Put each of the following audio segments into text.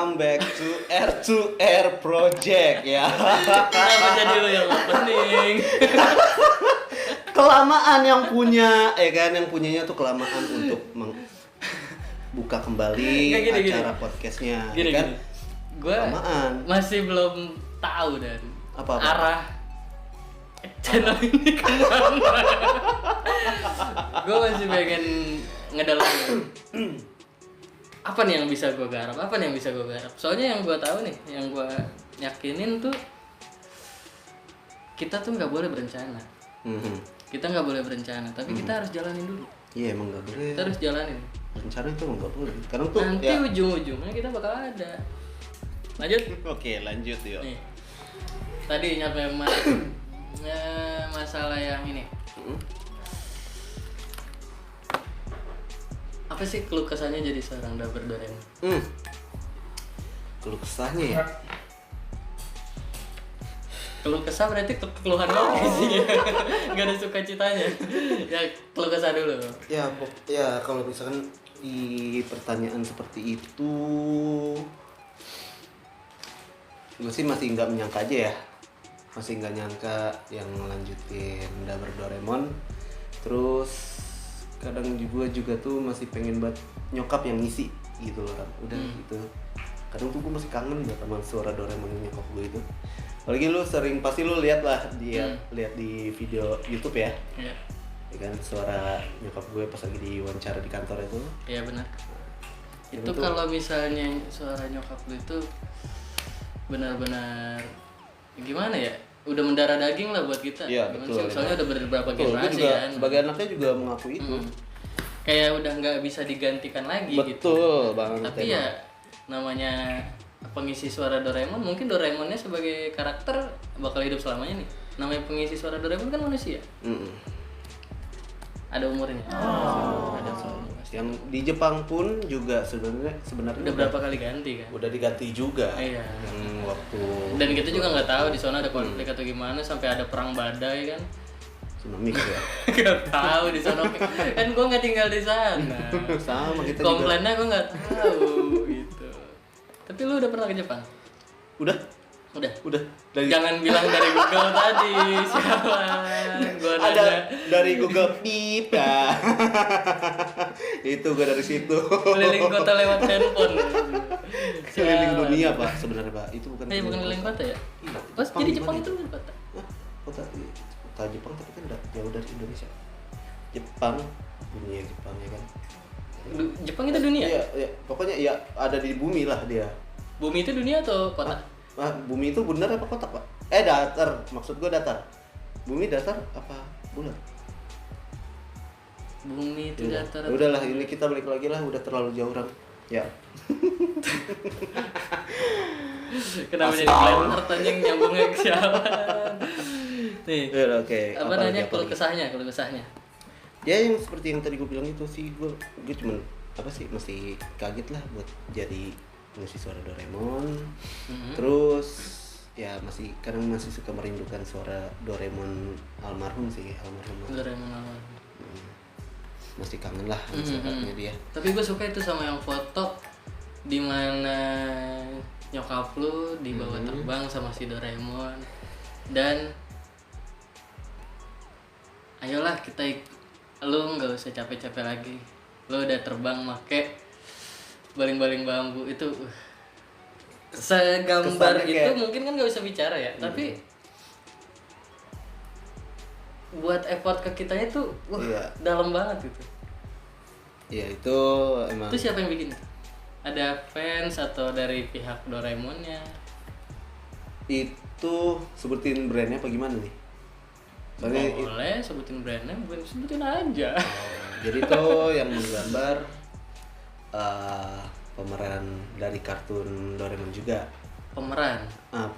welcome back to R2R Project ya. Kenapa jadi lo yang opening? Kelamaan yang punya, kan yang punyanya tuh kelamaan untuk buka kembali Nggak, gini. acara podcastnya, Gini, kan? Gue Kelamaan. masih belum tahu dan Apa? arah channel ini kemana. Gue masih pengen ngedalamin. Apa nih yang bisa gue garap? Soalnya yang gue tahu nih, yang gue yakinin tuh kita tuh nggak boleh berencana. Kita nggak boleh berencana, tapi kita harus jalanin dulu. Iya emang nggak boleh. Kita harus jalanin. Rencana itu emang nggak boleh. Karena tuh Nanti ujung-ujungnya kita bakal ada. Lanjut. Oke, lanjut yuk. Nih. Tadi nyampe masalah yang ini. Apa sih keluh kesahnya jadi seorang dapper Doraemon? Keluh kesahnya ya. Keluh kesah berarti keluhan lo isinya. Gak ada sukacitanya. Ya keluh kesah dulu. Ya kalau misalkan di pertanyaan seperti itu, gue sih masih nggak menyangka aja ya. Masih nggak nyangka yang ngelanjutin Dapper Doraemon. Terus kadang juga tuh masih pengen buat nyokap yang ngisi gitu loh kan. Udah gitu. Kadang tuh gue masih kangen banget sama suara Doraemon nyokap gue itu. Apalagi lu pasti lu lihat lah lihat di video YouTube ya. Iya. Ya kan suara nyokap gue pas lagi diwawancara di kantor itu. Iya benar. Itu Itu kalau misalnya suara nyokap lu itu benar-benar gimana ya? Udah mendarah daging lah buat kita. Iya, betul. Soalnya udah beberapa generasi juga, kan. sebagai anaknya juga mengakui itu. Kayak udah nggak bisa digantikan lagi gitu. Betul banget. Tapi ya namanya pengisi suara Doraemon, mungkin Doraemonnya sebagai karakter bakal hidup selamanya nih. Namanya pengisi suara Doraemon kan manusia. Ada umurnya. Ada soalnya pasti. Yang di Jepang pun juga sebenarnya Udah berapa kali ganti kan? udah diganti juga. Iya. Yang waktu Dan kita juga nggak tahu di sana ada konflik atau gimana sampai ada perang badai kan? tsunami gitu ya. Gak tahu di sana kan gue nggak tinggal di sana. Sama kita Komplainnya gue nggak tahu gitu. Tapi lu udah pernah ke Jepang? Udah. Dari Jangan bilang dari Google tadi, sialan. Gua ada nanya. dari Google Keep ya. Itu gue dari situ. Keliling kota lewat handphone. Keliling dunia pak sebenarnya pak. Itu bukan. Bukan keliling kota ya? Iya, Pas jadi Jepang itu keliling kota. Hah? Kota Jepang tapi kan jauh dari Indonesia. Jepang dunia Jepang ya kan. Jepang itu dunia? Iya, pokoknya ya ada di bumi lah dia. Bumi itu dunia atau kota? Bumi itu benar apa kotak pak? Datar, maksud gue datar. Bumi datar apa bulat? Bumi itu datar. Udahlah, ini kita balik lagi lah, udah terlalu jauh orang. Ya. Kenapa jadi planner anjing nyambungnya ke siapa? Nih. Ya, oke. Apa nanya keluh kesahnya? Ya yang seperti yang tadi gue bilang itu sih, gue cuman masih kaget lah buat jadi ngisi suara Doraemon. Terus ya kadang masih suka merindukan suara Doraemon almarhum. Doraemon almarhum. Masih kangen lah suaranya dia. Tapi gue suka itu sama yang foto di mana nyokap lu dibawa terbang sama si Doraemon dan ayolah lu nggak usah capek-capek lagi, lu udah terbang make baling-baling bambu itu segambar kesannya itu kayak, mungkin kan nggak bisa bicara ya, tapi buat effort ke kitanya tuh dalam banget gitu. Iya itu emang. Itu siapa yang bikin? Ada fans atau dari pihak Doraemonnya? Itu sebutin brandnya apa gimana nih? Soalnya boleh sebutin brandnya, bukan sebutin aja. Jadi itu yang menggambar pemeran dari kartun Doraemon juga. Pemeran?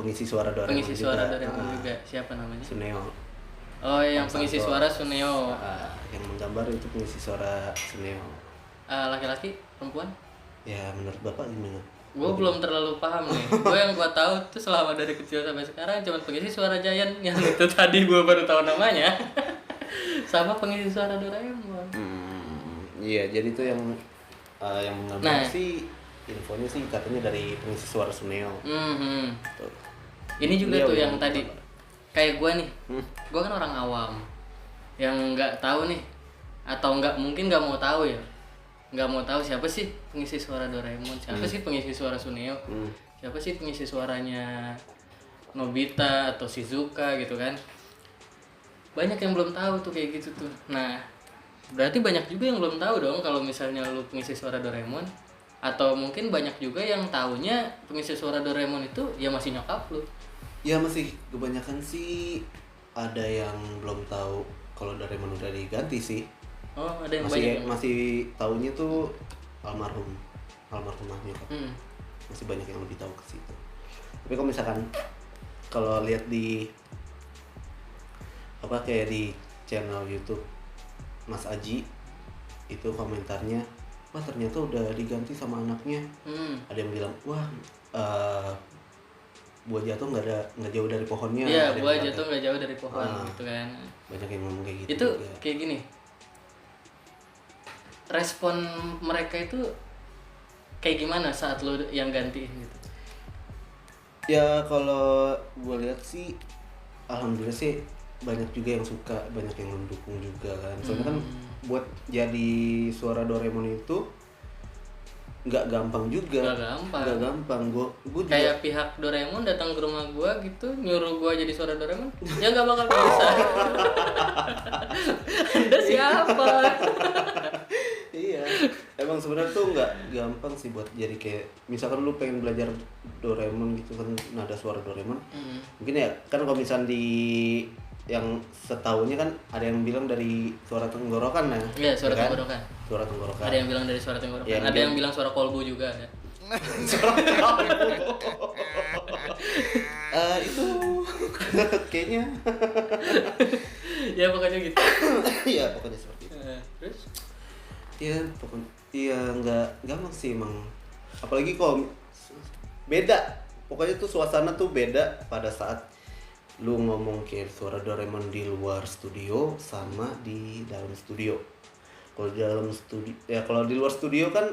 Pengisi suara Doraemon Pengisi suara Doraemon juga. Siapa namanya? Suneo. Oh, yang pengisi suara Suneo. Yang menggambar itu pengisi suara Suneo. Laki-laki? Perempuan? Ya menurut bapak gimana? Gue belum terlalu paham nih. Gue yang gue tahu tuh selama dari kecil sampai sekarang cuma pengisi suara Giant yang itu tadi gue baru tahu namanya. Sama pengisi suara Doraemon. Iya, jadi itu yang menggambar sih infonya sih katanya dari pengisi suara Suneo. Tuh. Ini juga Beliau tuh yang yang tadi kayak gue nih, gue kan orang awam yang nggak tahu nih, atau mungkin nggak mau tahu ya, nggak mau tahu siapa sih pengisi suara Doraemon, siapa sih pengisi suara Suneo, siapa sih pengisi suaranya Nobita atau Shizuka gitu kan. Banyak yang belum tahu tuh kayak gitu tuh. Nah, berarti banyak juga yang belum tahu dong kalau misalnya lu pengisi suara Doraemon. Atau mungkin banyak juga yang taunya pengisi suara Doraemon itu ya masih nyokap lu. Ya masih kebanyakan sih ada yang belum tahu kalau Doraemon udah diganti sih. Oh, ada yang Masih banyak. masih taunya tuh almarhumah nyokap. Masih banyak yang lebih tahu ke situ. Tapi kalau misalkan kalau lihat di apa kayak di channel YouTube Mas Aji itu komentarnya, wah ternyata udah diganti sama anaknya. Ada yang bilang, wah buah jatuh nggak jauh dari pohonnya. Iya, Ada yang buah bilang jatuh nggak jauh dari pohon gitu kan. banyak yang ngomong kayak gitu Itu juga. kayak gini. Respon mereka itu kayak gimana saat lu yang gantiin gitu? Ya kalau gue lihat sih alhamdulillah sih banyak juga yang suka, banyak yang mendukung juga kan. Soalnya kan buat jadi suara Doraemon itu nggak gampang juga. Nggak gampang. Gue juga Kayak pihak Doraemon datang ke rumah gua gitu, nyuruh gua jadi suara Doraemon, ya nggak bakal bisa. Anda siapa? iya. Emang sebenarnya tuh nggak gampang sih buat jadi kayak misalkan lu pengen belajar Doraemon gitu kan, nada suara Doraemon. Mungkin ya kan kalau misalnya di yang setahunya kan ada yang bilang dari suara tenggorokan ya. Iya, suara ya kan? tenggorokan. Suara tenggorokan. Ada yang bilang dari suara tenggorokan, Ya, ada yang bilang suara kolbu juga ada. Itu kayaknya Ya pokoknya gitu. iya pokoknya seperti itu. Terus? Iya pokoknya iya nggak gampang sih emang, apalagi kalau beda pokoknya tuh suasana tuh beda pada saat lu ngomong kayak suara Doraemon di luar studio sama di dalam studio. Kalau di dalam studio ya, kalau di luar studio kan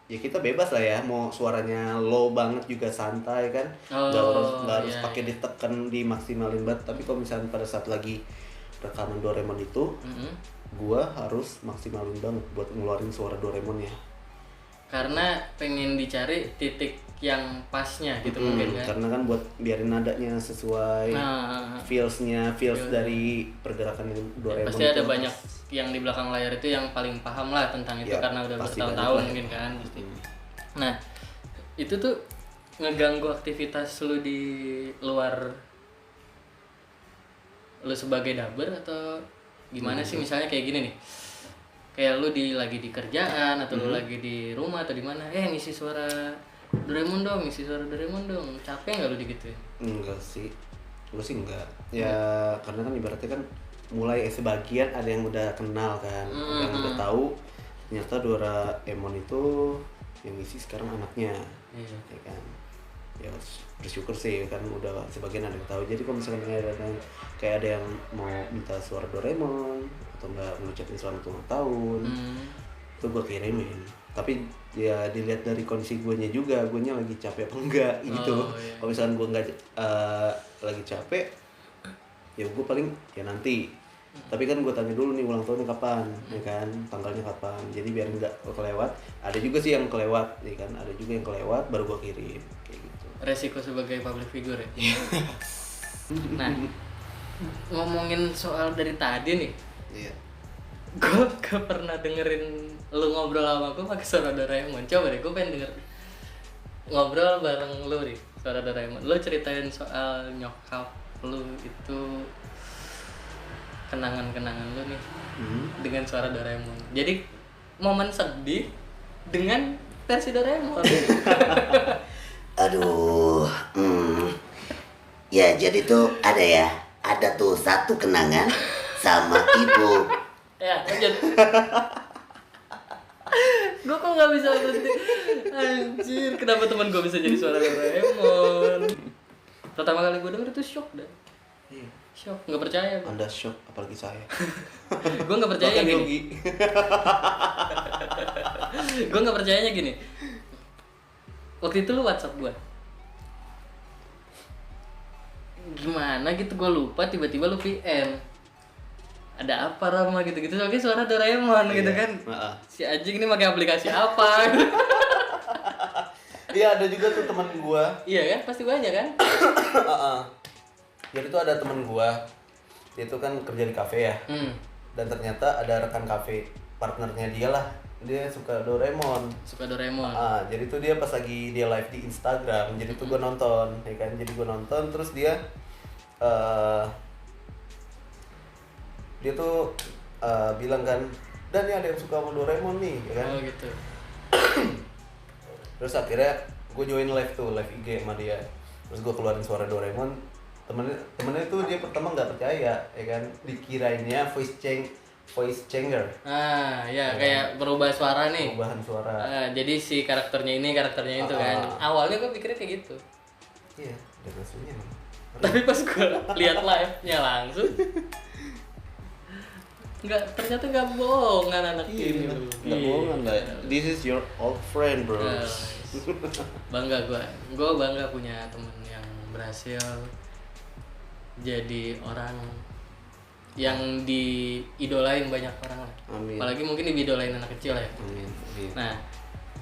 ya kita bebas lah ya, mau suaranya low banget juga santai kan, nggak harus iya, pakai ditekan dimaksimalin banget. Tapi kalau misalnya pada saat lagi rekaman Doraemon itu gua harus maksimalin banget buat ngeluarin suara Doraemonnya, Karena pengen dicari titik yang pasnya gitu mungkin kan. karena kan buat biarin nadanya sesuai feels dari pergerakan Doraemon. Pasti ada itu. banyak yang di belakang layar itu yang paling paham lah tentang itu Ya, karena udah pasti bertahun-tahun banyak lah. mungkin kan pasti. Nah, itu tuh ngeganggu aktivitas lu di luar lu sebagai dubber atau gimana sih? Misalnya kayak gini nih. Kayak lu lagi di kerjaan atau lu lagi di rumah atau di mana, ngisi suara Doraemon dong, ngisi suara Doraemon dong. Capek nggak lu digituin? Enggak sih, gue sih enggak. Ya karena kan ibaratnya kan mulai sebagian ada yang udah kenal kan, ada yang udah tahu ternyata Doraemon itu yang ngisi sekarang anaknya, ya kan. Ya bersyukur sih kan udah sebagian ada yang tahu. Jadi kalau misalkan kayak ada yang mau minta suara Doraemon atau enggak ngucapin selamat ulang tahun, itu gue kirimin. Tapi ya dilihat dari kondisi guanya juga, guanya lagi capek apa enggak gitu. Kalau misalkan gue enggak lagi capek, ya gue paling ya nanti. Tapi kan gue tanya dulu nih ulang tahunnya kapan, ya kan, tanggalnya kapan. Jadi biar enggak kelewat. Ada juga sih yang kelewat, ya kan. Ada juga yang kelewat baru gue kirim kayak gitu. Resiko sebagai public figure ya. Nah, ngomongin soal dari tadi nih, Iya. gue gak pernah dengerin lu ngobrol sama gue pakai suara Doraemon. Coba deh, gue pengen denger ngobrol bareng lu nih suara Doraemon. Lu ceritain soal nyokap lu itu, kenangan-kenangan lu nih dengan suara Doraemon. Jadi momen sedih dengan versi Doraemon. Aduh, ya jadi tuh ada tuh satu kenangan sama ibu. Ya, lanjut. Gue kok gak bisa berhenti. Anjir, kenapa teman gue bisa jadi suara Doraemon? Pertama kali gue denger itu shock dah. Iya. Shock, gak percaya gue. Anda shock apalagi saya. Gue gak percaya Bahkan gini. Yogi. Gue gak percayanya gini. waktu itu lu WhatsApp gua. Gimana gitu gua lupa, tiba-tiba lu PM. Ada apa Rama gitu-gitu, soalnya suara Doraemon gitu kan. Heeh. Si anjing ini pakai aplikasi apa? Iya, ada juga tuh teman gua. Iya kan, pasti banyak kan? Heeh. Jadi tuh ada teman gua, dia tuh kan kerja di kafe ya. Dan ternyata ada rekan kafe partnernya dia lah, dia suka Doraemon. Suka Doraemon. Jadi tuh dia pas lagi dia live di Instagram, jadi tuh gue nonton, ya kan, jadi gue nonton, terus dia tuh bilang kan, dan nih ada yang suka sama Doraemon nih, ya kan. Oh gitu. Terus akhirnya gue join live tuh, live IG sama dia, terus gue keluarin suara Doraemon. Temennya tuh dia pertama nggak percaya, ya kan, dikirainnya voice changer. Ya kayak berubah suara nih. Perubahan suara. Jadi si karakternya ini, karakternya itu kan. Awalnya gue pikirnya kayak gitu. Iya, dan aslinya emang. Tapi pas gue lihat live-nya langsung, ternyata nggak bohongan anak ini. Nggak bohongan lah. This is your old friend, bro. Bangga gue bangga punya temen yang berhasil jadi orang yang diidolain banyak orang lah. Amin. Apalagi mungkin diidolain anak kecil ya. Amin. Iya. Nah,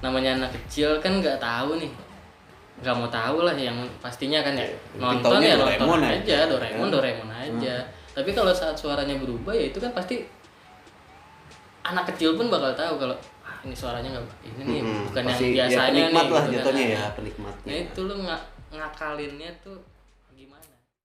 namanya anak kecil kan nggak tahu nih, nggak mau tahu lah, yang pastinya kan ya Mungkin nonton taunya ya Doraemon nonton aja. aja, Doraemon aja. Tapi kalau saat suaranya berubah ya itu kan pasti anak kecil pun bakal tahu kalau ini suaranya nggak ini nih, bukan yang Pasti biasanya ya, penikmat nih. lah gitu jatuhnya kan. ya, penikmatnya. Nah itu lu ngakalinnya tuh gimana?